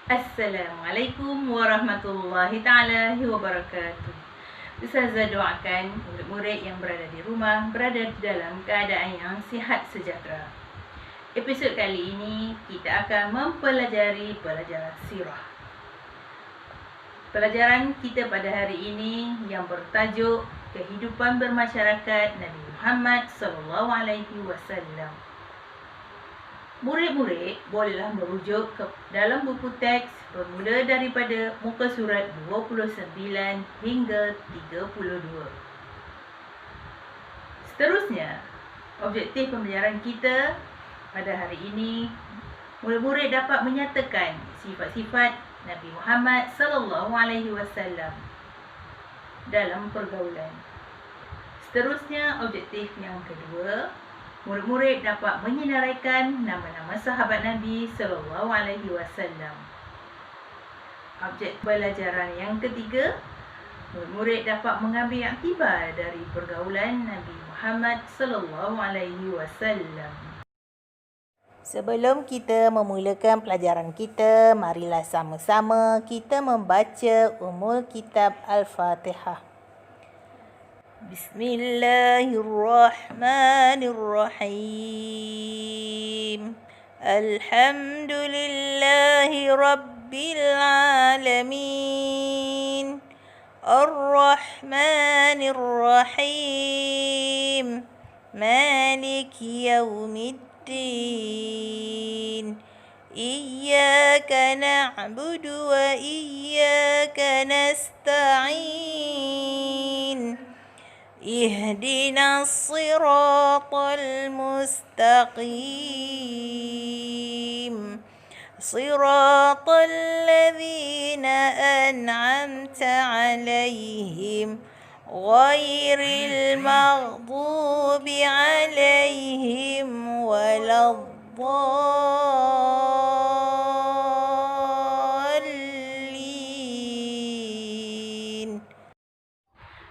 Assalamualaikum warahmatullahi ta'ala wabarakatuh. Ustazah doakan murid-murid yang berada di rumah berada dalam keadaan yang sihat sejahtera. Episod kali ini kita akan mempelajari pelajaran sirah. Pelajaran kita pada hari ini yang bertajuk Kehidupan Bermasyarakat Nabi Muhammad SAW. Murid-murid bolehlah merujuk ke dalam buku teks bermula daripada muka surat 29 hingga 32. Seterusnya, objektif pembelajaran kita pada hari ini, murid-murid dapat menyatakan sifat-sifat Nabi Muhammad SAW dalam pergaulan. Seterusnya, objektif yang kedua, murid-murid dapat menyenaraikan nama-nama sahabat Nabi SAW. Objek pelajaran yang ketiga, murid-murid dapat mengambil iktibar dari pergaulan Nabi Muhammad SAW. Sebelum kita memulakan pelajaran kita, marilah sama-sama kita membaca Ummul Kitab Al-Fatihah. Bismillahirrahmanirrahim. Alhamdulillahi Rabbil Alamin. Ar-Rahmanirrahim. Maliki Yawmiddin. Iyyaka na'budu wa iyyaka nasta'in. اهدنا الصراط المستقيم صراط الذين أنعمت عليهم غير المغضوب عليهم ولا الضالين.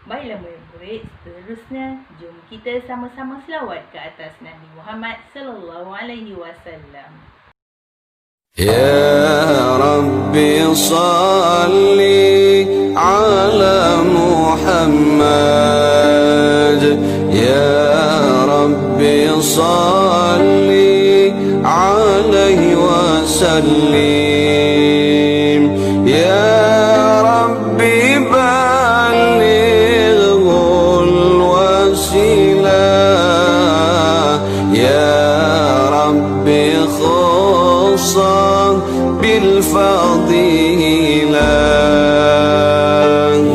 Baiklah murid-murid, seterusnya jom kita sama-sama selawat ke atas Nabi Muhammad SAW. Ya Rabbi salli ala Muhammad. Ya Rabbi salli alaihi wa sallim. Ya Rabbi balighul wasilah. Ya Rabbi khussa bil fadilah.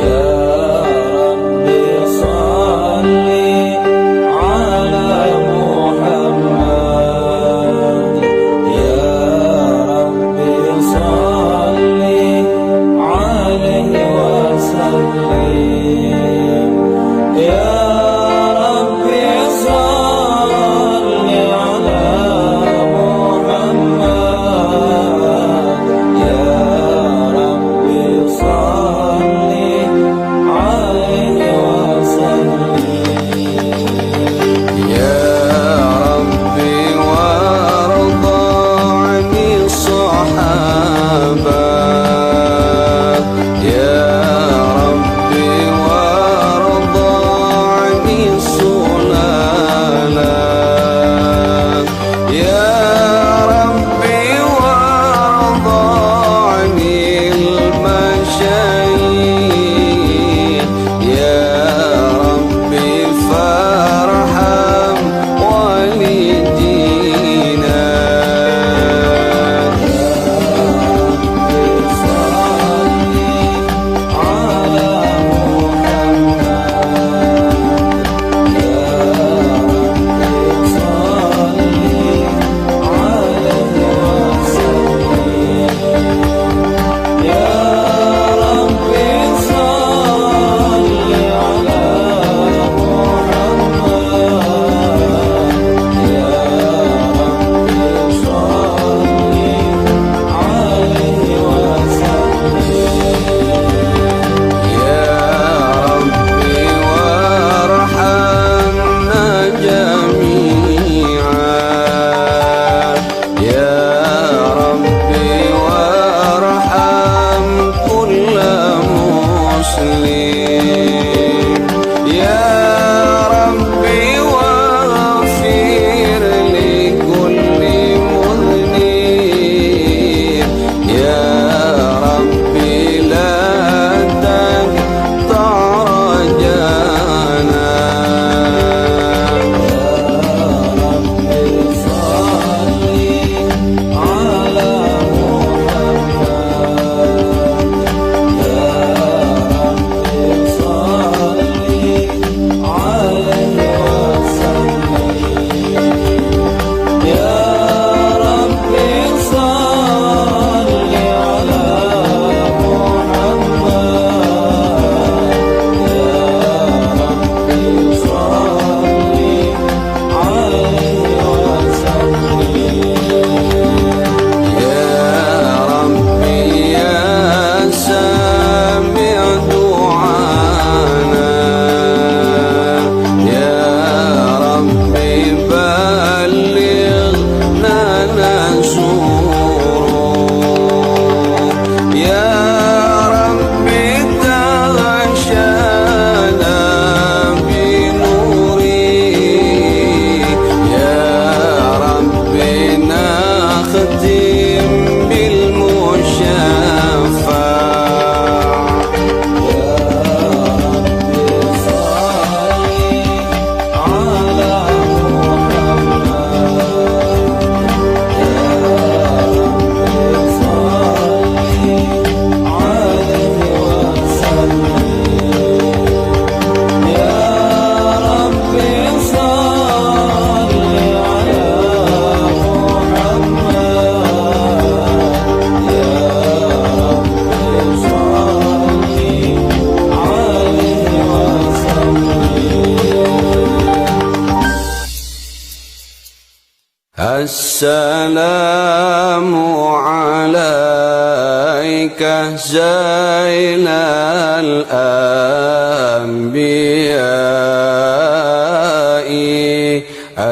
Ya Rabbi salli ala Muhammad. Ya Rabbi salli alaihi wa sallim. Ya Rabbi salli ala Muhammad. Ya السلام عليك زين الأنبياء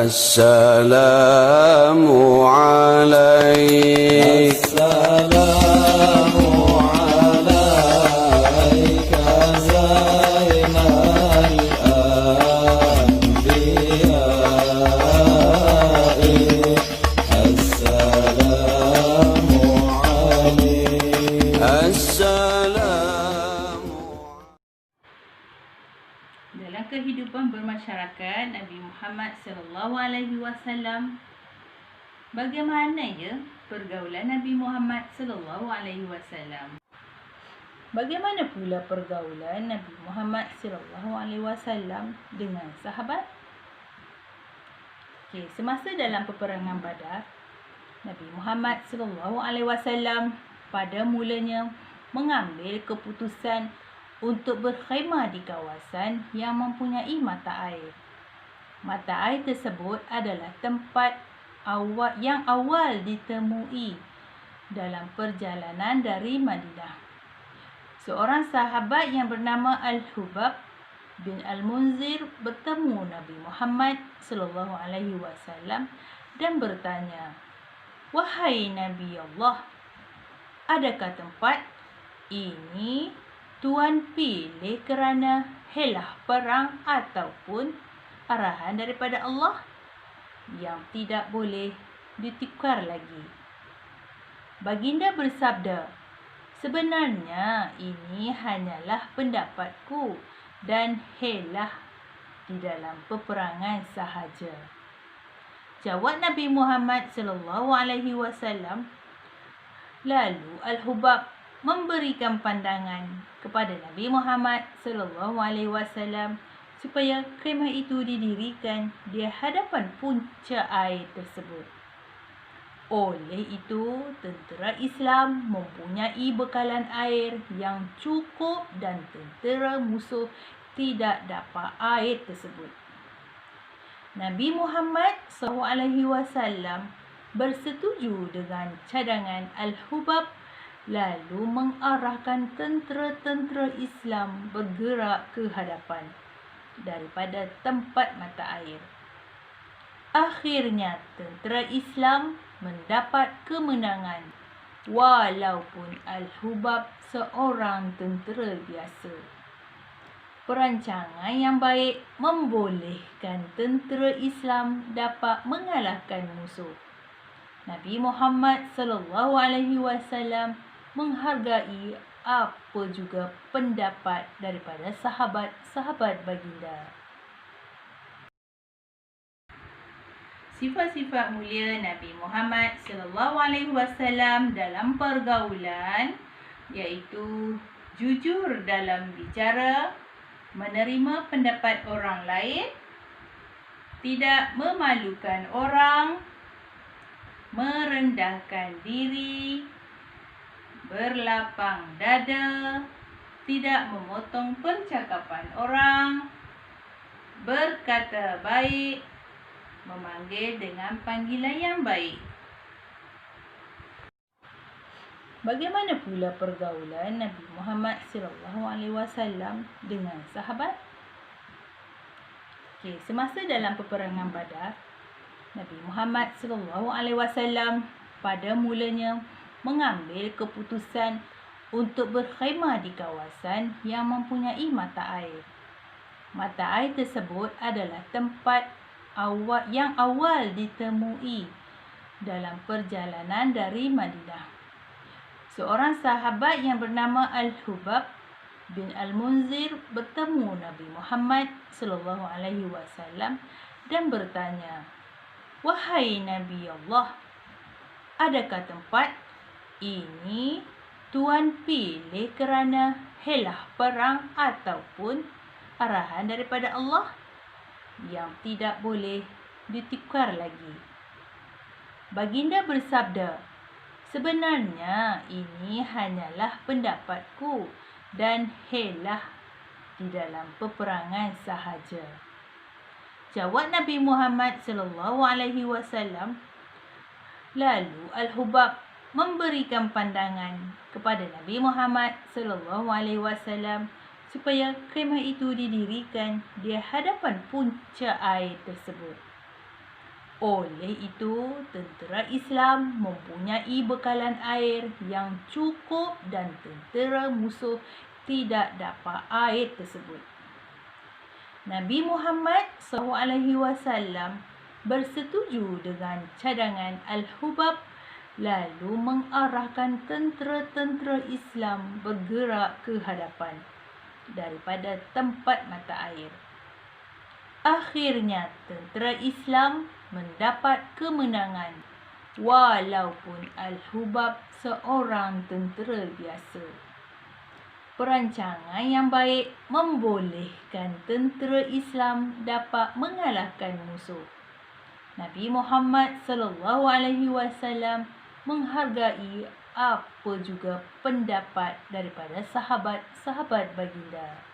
السلام عليك السلام عليك زين الأنبياء السلام عليك السلام. Dalam kehidupan bermasyarakat Nabi Muhammad sallallahu alaihi wasallam, bagaimana ya pergaulan Nabi Muhammad sallallahu alaihi wasallam? Bagaimana pula pergaulan Nabi Muhammad sallallahu alaihi wasallam dengan sahabat? Semasa dalam peperangan Badar, Nabi Muhammad sallallahu alaihi wasallam pada mulanya mengambil keputusan untuk berkhemah di kawasan yang mempunyai mata air. Mata air tersebut adalah tempat yang awal ditemui dalam perjalanan dari Madinah. Seorang sahabat yang bernama Al-Hubab bin Al-Munzir bertemu Nabi Muhammad sallallahu alaihi wasallam dan bertanya, "Wahai Nabi Allah, adakah tempat ini Tuan pilih kerana helah perang ataupun arahan daripada Allah yang tidak boleh ditukar lagi?" Baginda bersabda, "Sebenarnya ini hanyalah pendapatku dan helah di dalam peperangan sahaja." Jawab Nabi Muhammad sallallahu alaihi wasallam. Lalu Al-Hubab memberikan pandangan kepada Nabi Muhammad sallallahu alaihi wasallam supaya khemah itu didirikan di hadapan punca air tersebut. Oleh itu, tentera Islam mempunyai bekalan air yang cukup dan tentera musuh tidak dapat air tersebut. Nabi Muhammad SAW bersetuju dengan cadangan Al-Hubab, lalu mengarahkan tentera-tentera Islam bergerak ke hadapan daripada tempat mata air. Akhirnya tentera Islam mendapat kemenangan walaupun Al-Hubab seorang tentera biasa. Perancangan yang baik membolehkan tentera Islam dapat mengalahkan musuh. Nabi Muhammad sallallahu alaihi wasallam menghargai apa juga pendapat daripada sahabat-sahabat baginda. Sifat-sifat mulia Nabi Muhammad sallallahu alaihi wasallam dalam pergaulan iaitu jujur dalam bicara, menerima pendapat orang lain, tidak memalukan orang, merendahkan diri, berlapang dada, tidak memotong percakapan orang, berkata baik, memanggil dengan panggilan yang baik. Bagaimana pula pergaulan Nabi Muhammad SAW dengan sahabat? Semasa dalam peperangan Badar, Nabi Muhammad SAW pada mulanya mengambil keputusan untuk berkhemah di kawasan yang mempunyai mata air. Mata air tersebut adalah tempat yang awal ditemui dalam perjalanan dari Madinah. Seorang sahabat yang bernama Al-Hubab bin Al-Munzir bertemu Nabi Muhammad SAW dan bertanya, "Wahai Nabi Allah, adakah tempat ini Tuan pilih kerana helah perang ataupun arahan daripada Allah yang tidak boleh ditukar lagi?" Baginda bersabda, "Sebenarnya ini hanyalah pendapatku dan helah di dalam peperangan sahaja." Jawab Nabi Muhammad SAW. Lalu Al-Hubab memberikan pandangan kepada Nabi Muhammad SAW supaya kemah itu didirikan di hadapan punca air tersebut. Oleh itu, tentera Islam mempunyai bekalan air yang cukup dan tentera musuh tidak dapat air tersebut. Nabi Muhammad SAW bersetuju dengan cadangan Al-Hubab lalu mengarahkan tentera-tentera Islam bergerak ke hadapan daripada tempat mata air. Akhirnya tentera Islam mendapat kemenangan walaupun Al-Hubab seorang tentera biasa. Perancangan yang baik membolehkan tentera Islam dapat mengalahkan musuh. Nabi Muhammad SAW menghargai apa juga pendapat daripada sahabat-sahabat baginda.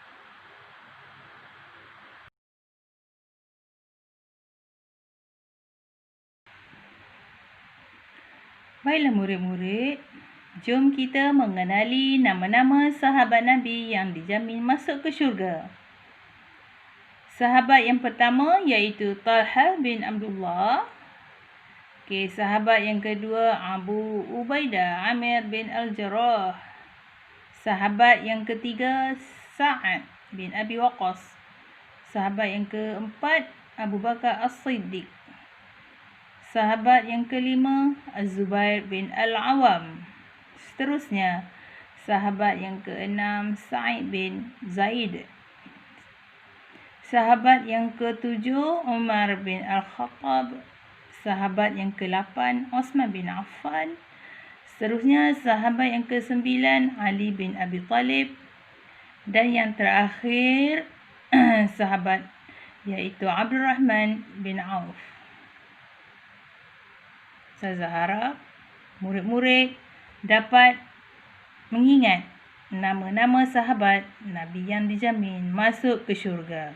Baiklah murid-murid, jom kita mengenali nama-nama sahabat Nabi yang dijamin masuk ke syurga. Sahabat yang pertama iaitu Talha bin Abdullah. Sahabat yang kedua Abu Ubaidah Amir bin Al-Jarrah. Sahabat yang ketiga Sa'ad bin Abi Waqqas. Sahabat yang keempat Abu Bakar As-Siddiq. Sahabat yang kelima Az-Zubair bin Al-Awam. Seterusnya sahabat yang keenam Sa'id bin Zaid. Sahabat yang ketujuh Umar bin Al-Khattab. Sahabat yang ke-8 Osman bin Affan. Seterusnya sahabat yang ke-9 Ali bin Abi Talib. Dan yang terakhir sahabat iaitu Abdurrahman bin Auf. Saya harap murid-murid dapat mengingat nama-nama sahabat Nabi yang dijamin masuk ke syurga.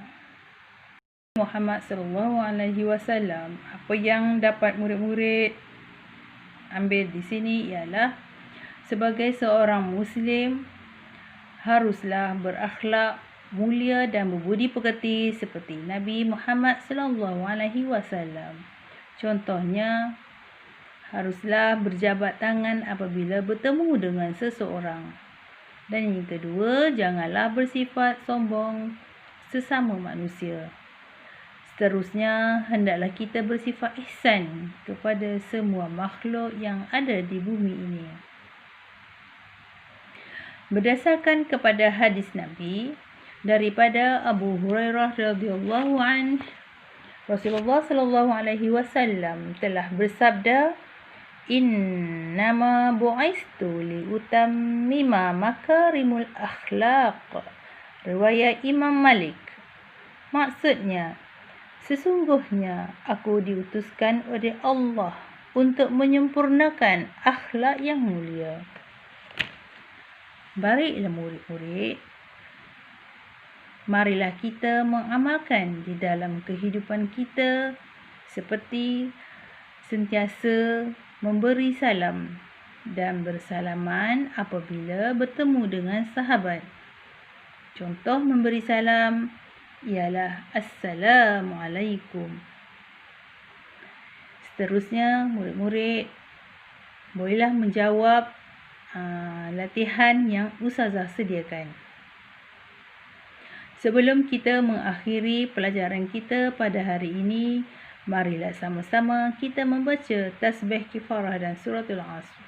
Muhammad SAW, apa yang dapat murid-murid ambil di sini ialah sebagai seorang Muslim haruslah berakhlak mulia dan berbudi pekerti seperti Nabi Muhammad SAW. Contohnya, haruslah berjabat tangan apabila bertemu dengan seseorang. Dan yang kedua, janganlah bersifat sombong sesama manusia. Seterusnya, hendaklah kita bersifat ihsan kepada semua makhluk yang ada di bumi ini. Berdasarkan kepada hadis Nabi daripada Abu Hurairah radhiyallahu anhu, Rasulullah sallallahu alaihi wasallam telah bersabda, "Innama bu'istu li utammima makarimul akhlaq." Riwayat Imam Malik. Maksudnya, sesungguhnya aku diutuskan oleh Allah untuk menyempurnakan akhlak yang mulia. Baiklah murid-murid, marilah kita mengamalkan di dalam kehidupan kita seperti sentiasa memberi salam dan bersalaman apabila bertemu dengan sahabat. Contoh memberi salam ialah Assalamualaikum. Seterusnya, murid-murid bolehlah menjawab latihan yang Ustazah sediakan. Sebelum kita mengakhiri pelajaran kita pada hari ini, marilah sama-sama kita membaca tasbih kifarah dan suratul Asr.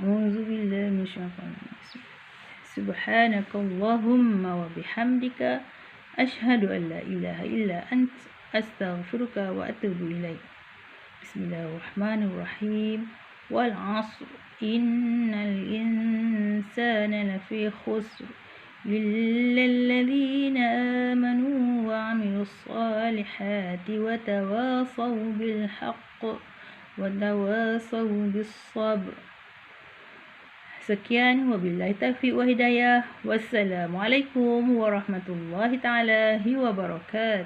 A'udzubillahi minasyaitonir rajim. Subhanakallahumma wa bihamdika asyhadu an la ilaha illa ant astaghfiruka wa atubu ilaik. Bismillahirrahmanirrahim. Wal 'asr innal insana lafi khusr إلا الذين آمنوا وعملوا الصالحات وتواصوا بالحق وتواصوا بالصبر. Sekian, wabillahi taufiq wa hidayah. Wassalamualaikum warahmatullahi taala wabarakatuh.